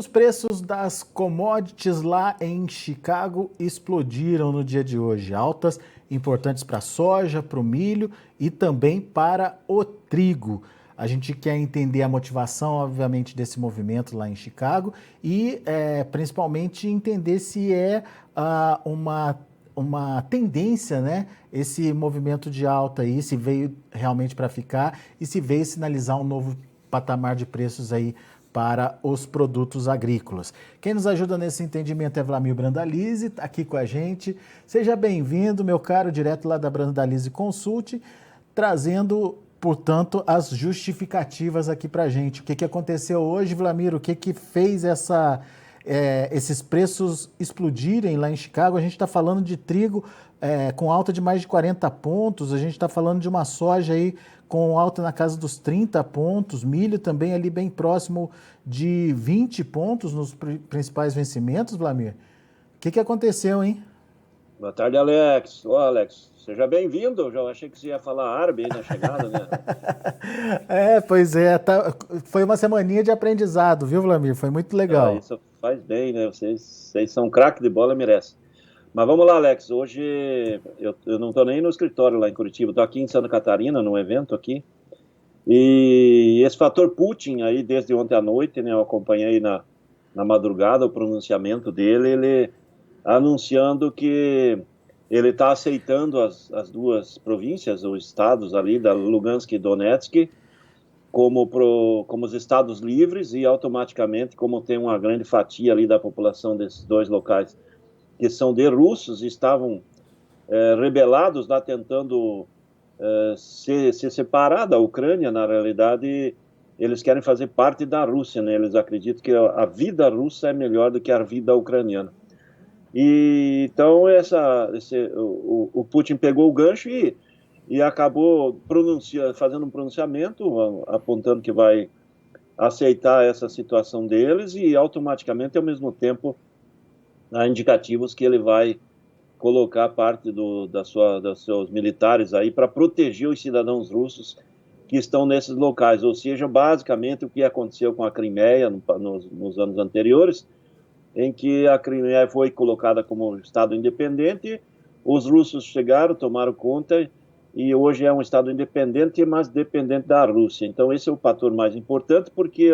os preços das commodities lá em Chicago explodiram no dia de hoje. Altas importantes para a soja, para o milho e também para o trigo. A gente quer entender a motivação, obviamente, desse movimento lá em Chicago e principalmente entender se é uma tendência, né? Esse movimento de alta aí, se veio realmente para ficar e se veio sinalizar um novo patamar de preços aí para os produtos agrícolas. Quem nos ajuda nesse entendimento é Vlamir Brandalize, tá aqui com a gente. Seja bem-vindo, meu caro, direto lá da Brandalize Consult, trazendo, portanto, as justificativas aqui para a gente. O que aconteceu hoje, Vlamir? O que fez esses preços explodirem lá em Chicago? A gente está falando de trigo com alta de mais de 40 pontos, a gente está falando de uma soja aí com alta na casa dos 30 pontos, milho também ali bem próximo de 20 pontos nos principais vencimentos, Vlamir. O que aconteceu, hein? Boa tarde, Alex. Ô, Alex, seja bem-vindo. Eu já achei que você ia falar árabe aí na chegada, né? Pois é. Foi uma semaninha de aprendizado, viu, Vlamir? Foi muito legal. Isso faz bem, né? Vocês são craque de bola, merece. Mas vamos lá, Alex. Hoje eu não estou nem no escritório lá em Curitiba, estou aqui em Santa Catarina, num evento aqui. E esse fator Putin aí, desde ontem à noite, né? Eu acompanhei na madrugada o pronunciamento dele, ele anunciando que ele está aceitando as duas províncias, os estados ali da Lugansk e Donetsk, como os estados livres e automaticamente, como tem uma grande fatia ali da população desses dois locais que são de russos, estavam rebelados lá tentando se separar da Ucrânia. Na realidade, eles querem fazer parte da Rússia, né? Eles acreditam que a vida russa é melhor do que a vida ucraniana. E então o Putin pegou o gancho e acabou fazendo um pronunciamento, apontando que vai aceitar essa situação deles e automaticamente, ao mesmo tempo, há indicativos que ele vai colocar parte dos seus militares aí para proteger os cidadãos russos que estão nesses locais. Ou seja, basicamente o que aconteceu com a Crimeia nos anos anteriores, em que a Crimeia foi colocada como Estado independente, os russos chegaram, tomaram conta e hoje é um Estado independente, mas dependente da Rússia. Então esse é o fator mais importante, porque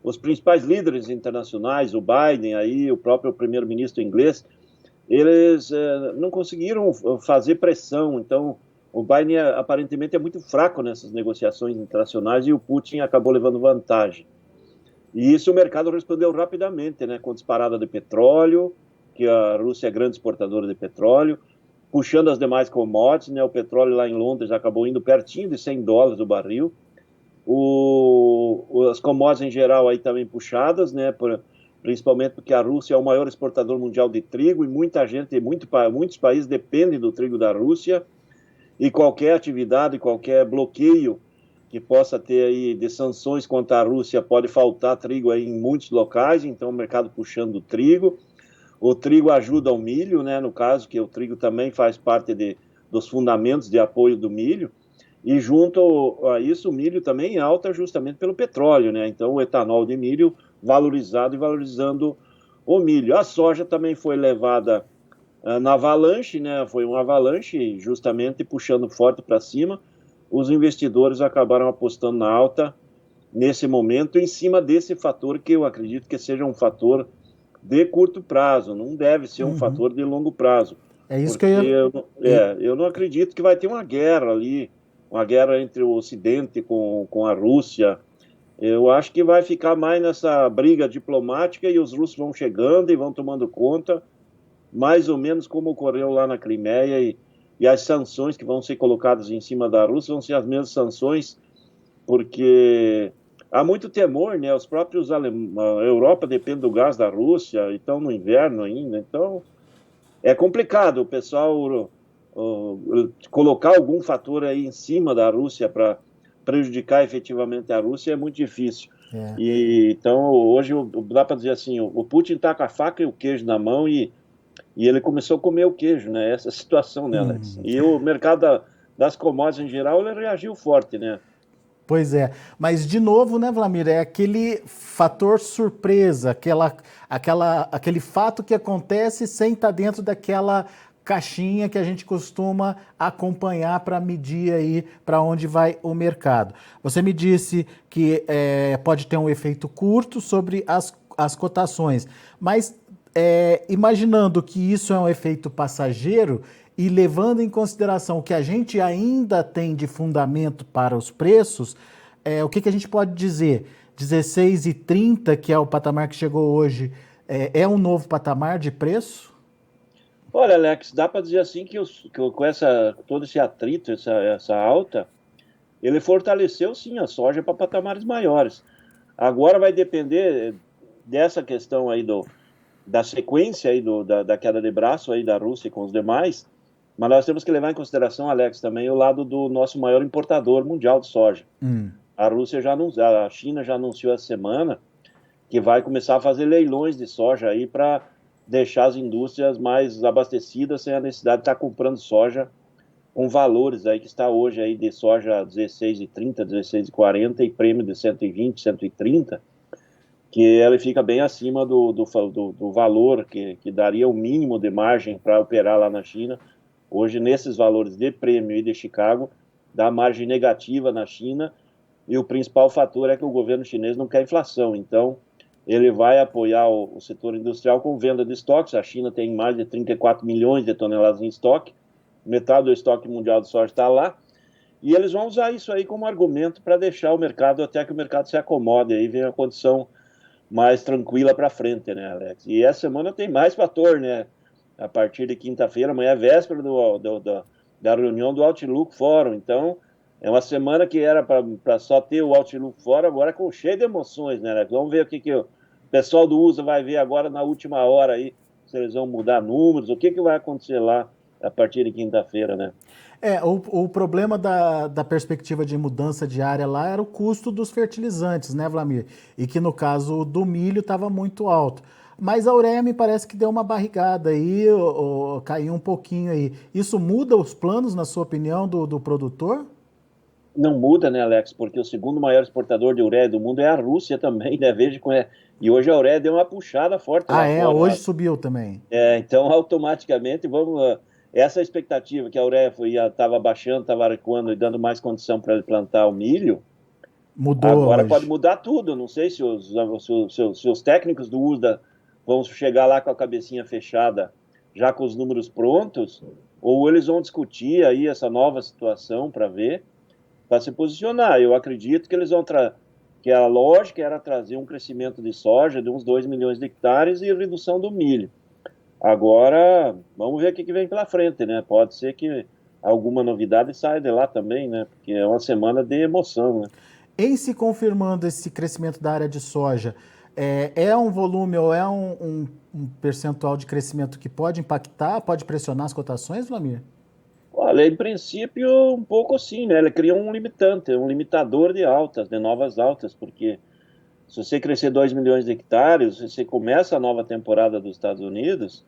os principais líderes internacionais, o Biden, aí, o próprio primeiro-ministro inglês, eles não conseguiram fazer pressão. Então, o Biden aparentemente é muito fraco nessas negociações internacionais e o Putin acabou levando vantagem. E isso o mercado respondeu rapidamente, né, com disparada de petróleo, que a Rússia é grande exportadora de petróleo, puxando as demais commodities, né, o petróleo lá em Londres acabou indo pertinho de $100 o barril. As commodities em geral aí também puxadas, né, principalmente porque a Rússia é o maior exportador mundial de trigo e muitos países dependem do trigo da Rússia, e qualquer atividade, qualquer bloqueio que possa ter aí de sanções contra a Rússia pode faltar trigo aí em muitos locais, então o mercado puxando o trigo. O trigo ajuda o milho, né, no caso, que o trigo também faz parte dos fundamentos de apoio do milho. E junto a isso, o milho também é alta justamente pelo petróleo, né? Então o etanol de milho valorizado e valorizando o milho. A soja também foi levada na avalanche, né? Foi uma avalanche justamente puxando forte para cima. Os investidores acabaram apostando na alta nesse momento, em cima desse fator que eu acredito que seja um fator de curto prazo, não deve ser um fator de longo prazo. É isso porque eu não acredito que vai ter uma guerra ali, uma guerra entre o Ocidente com a Rússia. Eu acho que vai ficar mais nessa briga diplomática e os russos vão chegando e vão tomando conta, mais ou menos como ocorreu lá na Crimeia, e as sanções que vão ser colocadas em cima da Rússia vão ser as mesmas sanções, porque há muito temor, né? Os próprios a Europa depende do gás da Rússia, e estão no inverno ainda, então é complicado o pessoal colocar algum fator aí em cima da Rússia para prejudicar efetivamente a Rússia é muito difícil. Então hoje dá para dizer assim, o Putin está com a faca e o queijo na mão e ele começou a comer o queijo, né? Essa situação, né, Alex? E o mercado das commodities em geral, ele reagiu forte, né? Pois é, mas de novo, né, Vlamir, é aquele fator surpresa, aquele fato que acontece sem estar dentro daquela caixinha que a gente costuma acompanhar para medir aí para onde vai o mercado. Você me disse que pode ter um efeito curto sobre as cotações, mas imaginando que isso é um efeito passageiro, e levando em consideração o que a gente ainda tem de fundamento para os preços, o que a gente pode dizer? 16,30, que é o patamar que chegou hoje, é um novo patamar de preço? Olha, Alex, dá para dizer assim que, com todo esse atrito, essa alta, ele fortaleceu sim a soja para patamares maiores. Agora vai depender dessa questão aí da sequência aí da queda de braço aí da Rússia com os demais, mas nós temos que levar em consideração, Alex, também o lado do nosso maior importador mundial de soja. A China já anunciou essa semana que vai começar a fazer leilões de soja aí para deixar as indústrias mais abastecidas sem a necessidade de estar comprando soja com valores aí que está hoje aí de soja 16,30, 16,40 e prêmio de 120, 130, que ela fica bem acima do valor que daria o mínimo de margem para operar lá na China. Hoje, nesses valores de prêmio e de Chicago, dá margem negativa na China, e o principal fator é que o governo chinês não quer inflação, então ele vai apoiar o setor industrial com venda de estoques. A China tem mais de 34 milhões de toneladas em estoque, metade do estoque mundial de soja está lá, e eles vão usar isso aí como argumento para deixar o mercado, até que o mercado se acomode, aí vem a condição mais tranquila para frente, né, Alex? E essa semana tem mais fator, né? A partir de quinta-feira, amanhã é véspera da reunião do Outlook Forum, então é uma semana que era para só ter o Outlook Forum, agora com cheio de emoções, né, Alex? Vamos ver o que o pessoal do USA vai ver agora na última hora aí, se eles vão mudar números, o que vai acontecer lá a partir de quinta-feira, né? O problema da perspectiva de mudança de área lá era o custo dos fertilizantes, né, Vlamir? E que no caso do milho estava muito alto. Mas a ureia me parece que deu uma barrigada aí, caiu um pouquinho aí. Isso muda os planos, na sua opinião, do produtor? Não muda, né, Alex? Porque o segundo maior exportador de ureia do mundo é a Rússia também, né? Veja como é. E hoje a ureia deu uma puxada forte lá fora. Hoje subiu também. Então, automaticamente, vamos. Essa expectativa que a ureia estava baixando, estava recuando e dando mais condição para ele plantar o milho, mudou agora hoje. pode mudar tudo. Não sei se os técnicos do USDA vão chegar lá com a cabecinha fechada, já com os números prontos, ou eles vão discutir aí essa nova situação para ver, para se posicionar. Eu acredito que eles vão que a lógica era trazer um crescimento de soja de uns 2 milhões de hectares e redução do milho. Agora, vamos ver o que vem pela frente, né? Pode ser que alguma novidade saia de lá também, né? Porque é uma semana de emoção, né? Em se confirmando esse crescimento da área de soja, um volume ou um percentual de crescimento que pode impactar, pode pressionar as cotações, Vlamir? Olha, em princípio, um pouco sim, né? Ele cria um limitante, um limitador de altas, de novas altas, porque se você crescer 2 milhões de hectares, você começa a nova temporada dos Estados Unidos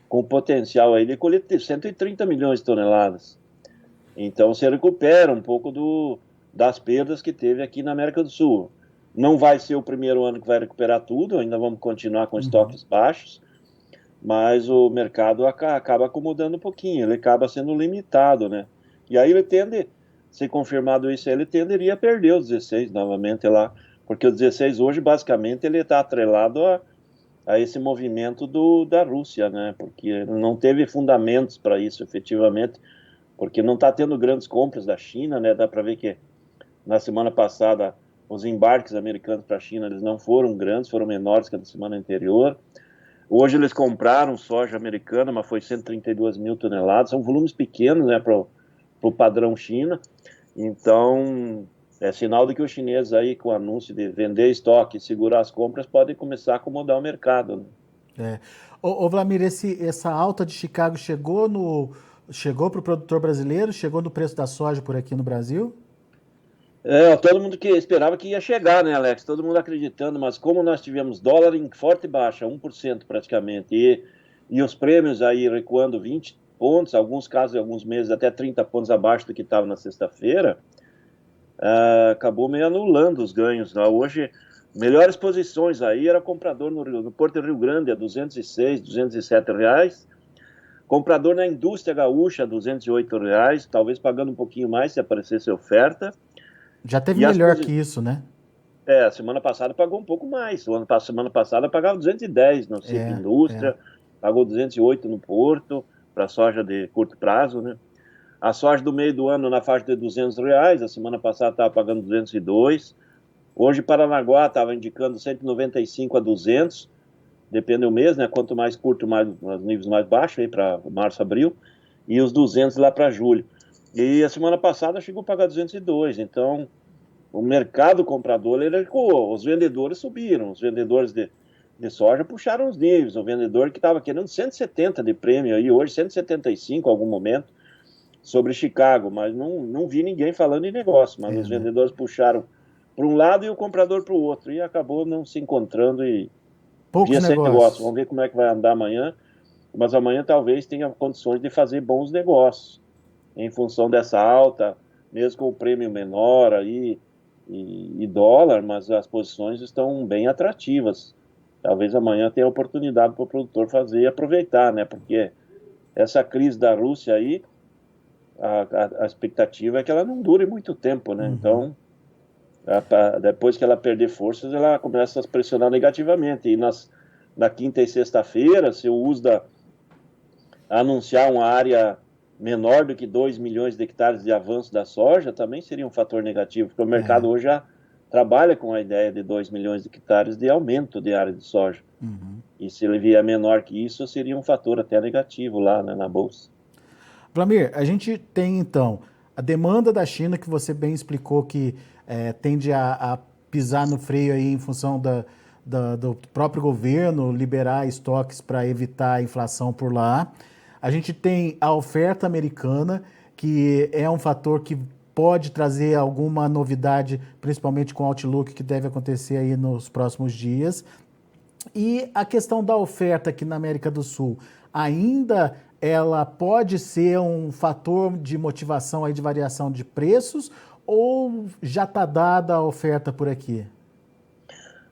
com potencial aí de colher 130 milhões de toneladas. Então você recupera um pouco das perdas que teve aqui na América do Sul. Não vai ser o primeiro ano que vai recuperar tudo, ainda vamos continuar com estoques baixos, mas o mercado acaba acomodando um pouquinho, ele acaba sendo limitado, né? E aí ele tende, se confirmado isso, ele tenderia a perder os 16 novamente lá, porque o 16 hoje, basicamente, ele está atrelado a esse movimento da Rússia, né? Porque não teve fundamentos para isso, efetivamente, porque não está tendo grandes compras da China, né? Dá para ver que na semana passada os embarques americanos para a China eles não foram grandes, foram menores que a da semana anterior. Hoje eles compraram soja americana, mas foi 132 mil toneladas, são volumes pequenos, né, para o padrão China. Então, é sinal de que os chineses aí, com o anúncio de vender estoque e segurar as compras, podem começar a acomodar o mercado, né? Vlamir, essa alta de Chicago chegou para o produtor brasileiro? Chegou no preço da soja por aqui no Brasil? Todo mundo que esperava que ia chegar, né, Alex? Todo mundo acreditando, mas como nós tivemos dólar em forte baixa, 1% praticamente, e os prêmios aí recuando 20 pontos, alguns casos, em alguns meses, até 30 pontos abaixo do que estava na sexta-feira, acabou meio anulando os ganhos, né? Hoje, melhores posições aí era comprador no Porto Rio Grande a R$ 206, R$ 207. Comprador na indústria gaúcha, R$ 208, talvez pagando um pouquinho mais se aparecesse oferta. Já teve E melhor que isso, né? a semana passada pagou um pouco mais. Semana passada pagava 210 no CIP É. Indústria, pagou 208 no Porto, para soja de curto prazo, né? A soja do meio do ano na faixa de R$ 200, a semana passada estava pagando 202. Hoje Paranaguá estava indicando 195 a 200, depende do mês, né? Quanto mais curto, mais os níveis mais baixos, aí para março, abril, e os 200 lá para julho. E a semana passada chegou a pagar 202, então o mercado comprador ele recuou, os vendedores subiram, os vendedores de soja puxaram os níveis, o vendedor que estava querendo 170 de prêmio aí, hoje 175 em algum momento, sobre Chicago, mas não vi ninguém falando em negócio, mas os Né? vendedores puxaram para um lado e o comprador para o outro, e acabou não se encontrando e Poucos via sem negócio. negócios. Vamos ver como é que vai andar amanhã, mas amanhã talvez tenha condições de fazer bons negócios, em função dessa alta, mesmo com o prêmio menor aí, e dólar, mas as posições estão bem atrativas. Talvez amanhã tenha oportunidade para o produtor fazer e aproveitar, né? Porque essa crise da Rússia aí, a expectativa é que ela não dure muito tempo, né? Uhum. Então, depois que ela perder forças, ela começa a pressionar negativamente. E na quinta e sexta-feira, se o USDA anunciar uma área menor do que 2 milhões de hectares de avanço da soja, também seria um fator negativo, porque o É. mercado hoje já trabalha com a ideia de 2 milhões de hectares de aumento de área de soja. Uhum. E se ele vier menor que isso, seria um fator até negativo lá, né, na Bolsa. Vlamir, a gente tem então a demanda da China, que você bem explicou que tende a pisar no freio aí em função do próprio governo liberar estoques para evitar a inflação por lá. A gente tem a oferta americana, que é um fator que pode trazer alguma novidade, principalmente com o outlook que deve acontecer aí nos próximos dias. E a questão da oferta aqui na América do Sul, ainda ela pode ser um fator de motivação aí de variação de preços ou já está dada a oferta por aqui?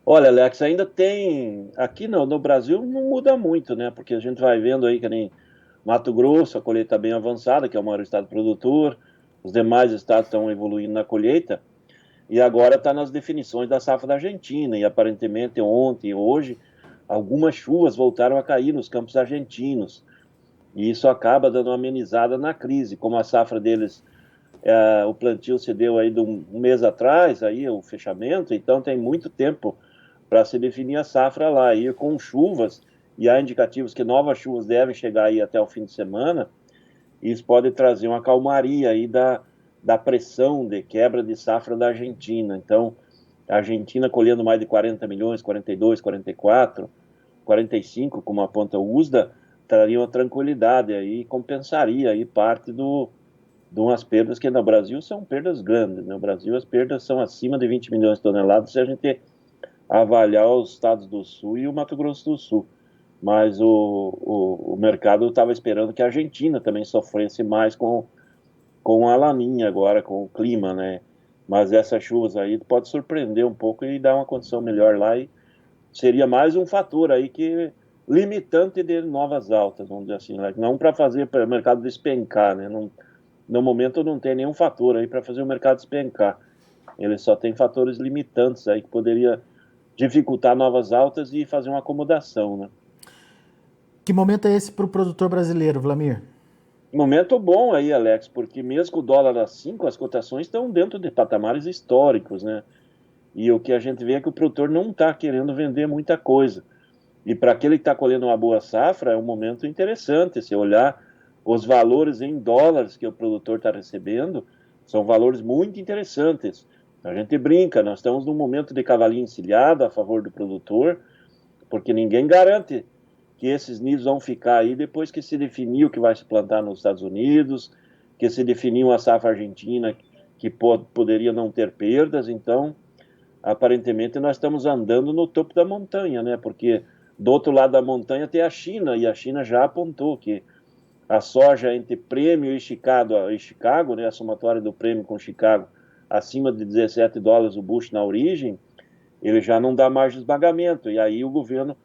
Olha, Alex, ainda tem. Aqui no Brasil não muda muito, né? Porque a gente vai vendo aí que nem Mato Grosso, a colheita está bem avançada, que é o maior estado produtor, os demais estados estão evoluindo na colheita, e agora está nas definições da safra da Argentina, e aparentemente ontem e hoje, algumas chuvas voltaram a cair nos campos argentinos, e isso acaba dando uma amenizada na crise, como a safra deles, o plantio se deu aí de um mês atrás, aí o fechamento, então tem muito tempo para se definir a safra lá, e com chuvas, e há indicativos que novas chuvas devem chegar aí até o fim de semana, isso pode trazer uma calmaria aí da pressão de quebra de safra da Argentina. Então, a Argentina colhendo mais de 40 milhões, 42, 44, 45, como aponta o USDA, traria uma tranquilidade aí, compensaria aí parte de umas perdas que no Brasil são perdas grandes. No Brasil as perdas são acima de 20 milhões de toneladas se a gente avaliar os estados do Sul e o Mato Grosso do Sul. Mas o mercado estava esperando que a Argentina também sofresse mais com a laninha agora, com o clima, né? Mas essas chuvas aí pode surpreender um pouco e dar uma condição melhor lá e seria mais um fator aí que limitante de novas altas, vamos dizer assim, né? Não para fazer o mercado despencar, né? Não, no momento não tem nenhum fator aí para fazer o mercado despencar. Ele só tem fatores limitantes aí que poderia dificultar novas altas e fazer uma acomodação, né? Que momento é esse para o produtor brasileiro, Vlamir? Momento bom aí, Alex, porque mesmo com o dólar a 5, as cotações estão dentro de patamares históricos, né? E o que a gente vê é que o produtor não está querendo vender muita coisa. E para aquele que está colhendo uma boa safra, é um momento interessante. Se olhar os valores em dólares que o produtor está recebendo, são valores muito interessantes. A gente brinca, nós estamos num momento de cavalinho encilhado a favor do produtor, porque ninguém garante que esses níveis vão ficar aí depois que se definir o que vai se plantar nos Estados Unidos, que se definiu a safra argentina que poderia não ter perdas. Então, aparentemente, nós estamos andando no topo da montanha, né? Porque do outro lado da montanha tem a China, e a China já apontou que a soja entre prêmio e Chicago, né, a somatória do prêmio com Chicago, acima de 17 dólares o bushel na origem, ele já não dá margem de esmagamento, e aí o governo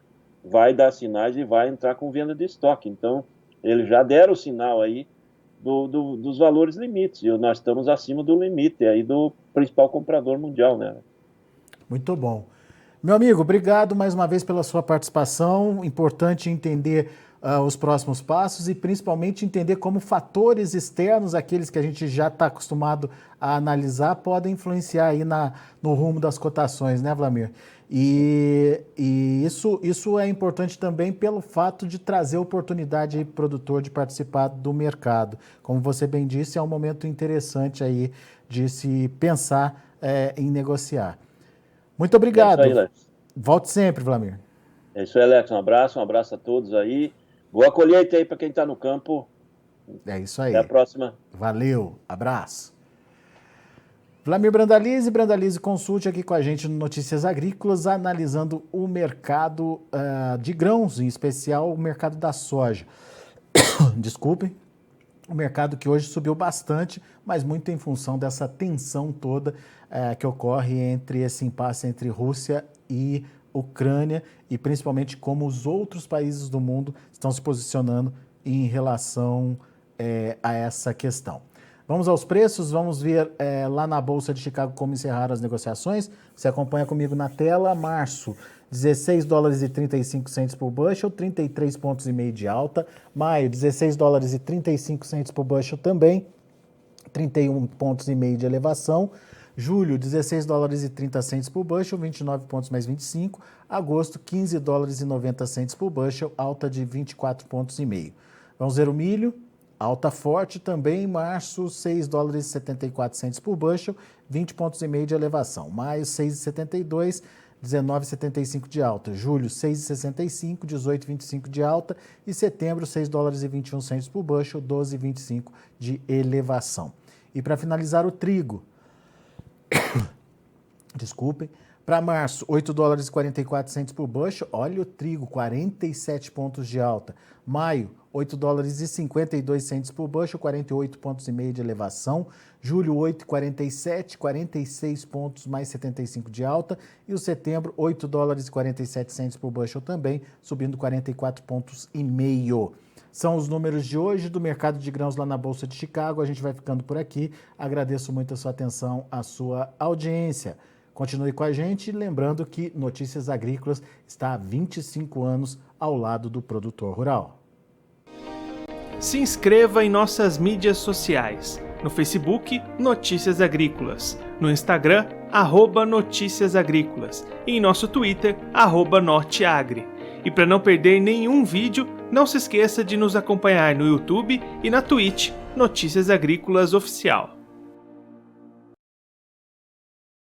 vai dar sinais e vai entrar com venda de estoque. Então, eles já deram o sinal aí dos valores limites, e nós estamos acima do limite aí do principal comprador mundial, né? Muito bom. Meu amigo, obrigado mais uma vez pela sua participação. Importante entender os próximos passos e principalmente entender como fatores externos, aqueles que a gente já está acostumado a analisar, podem influenciar aí no rumo das cotações, né, Wlamir? E isso é importante também pelo fato de trazer oportunidade aí para o produtor de participar do mercado. Como você bem disse, é um momento interessante aí de se pensar em negociar. Muito obrigado. É isso aí, Lex. Volte sempre, Wlamir. É isso aí, Lex. Um abraço a todos aí. Boa colheita aí para quem está no campo. É isso aí. Até a próxima. Valeu, abraço. Wlamir Brandalize Consulte aqui com a gente no Notícias Agrícolas, analisando o mercado de grãos, em especial o mercado da soja. Desculpem. O mercado que hoje subiu bastante, mas muito em função dessa tensão toda que ocorre entre esse impasse entre Rússia e Ucrânia e principalmente como os outros países do mundo estão se posicionando em relação a essa questão. Vamos aos preços, vamos ver lá na Bolsa de Chicago como encerraram as negociações. Você acompanha comigo na tela. Março, 16 dólares e 35 centes por bushel, 33 pontos e meio de alta. Maio, 16 dólares e 35 centes por bushel também, 31 pontos e meio de elevação. Julho, 16 dólares e 30 centes por bushel, 29 pontos mais 25. Agosto, 15 dólares e 90 centes por bushel, alta de 24 pontos e meio. Vamos ver o milho. Alta forte também, março, 6 dólares e 74 centes por bushel, 20 pontos e meio de elevação. Maio, 6,72, 19,75 de alta. Julho, 6,65, 18,25 de alta. E setembro, 6 dólares e 21 centes por bushel, 12,25 de elevação. E para finalizar, o trigo. Desculpem. Para março, 8 dólares e 44 centes por bushel. Olha o trigo, 47 pontos de alta. Maio, 8 dólares e 52 centes por bushel, 48 pontos e meio de elevação. Julho, 8,47, 46 pontos mais 75 de alta. E o setembro, 8 dólares e 47 centes por bushel também, subindo 44 pontos e meio. São os números de hoje do mercado de grãos lá na Bolsa de Chicago. A gente vai ficando por aqui. Agradeço muito a sua atenção, a sua audiência. Continue com a gente, lembrando que Notícias Agrícolas está há 25 anos ao lado do produtor rural. Se inscreva em nossas mídias sociais. No Facebook, Notícias Agrícolas. No Instagram, @Notícias Agrícolas. E em nosso Twitter, @Norteagri. E para não perder nenhum vídeo, não se esqueça de nos acompanhar no YouTube e na Twitch, Notícias Agrícolas Oficial.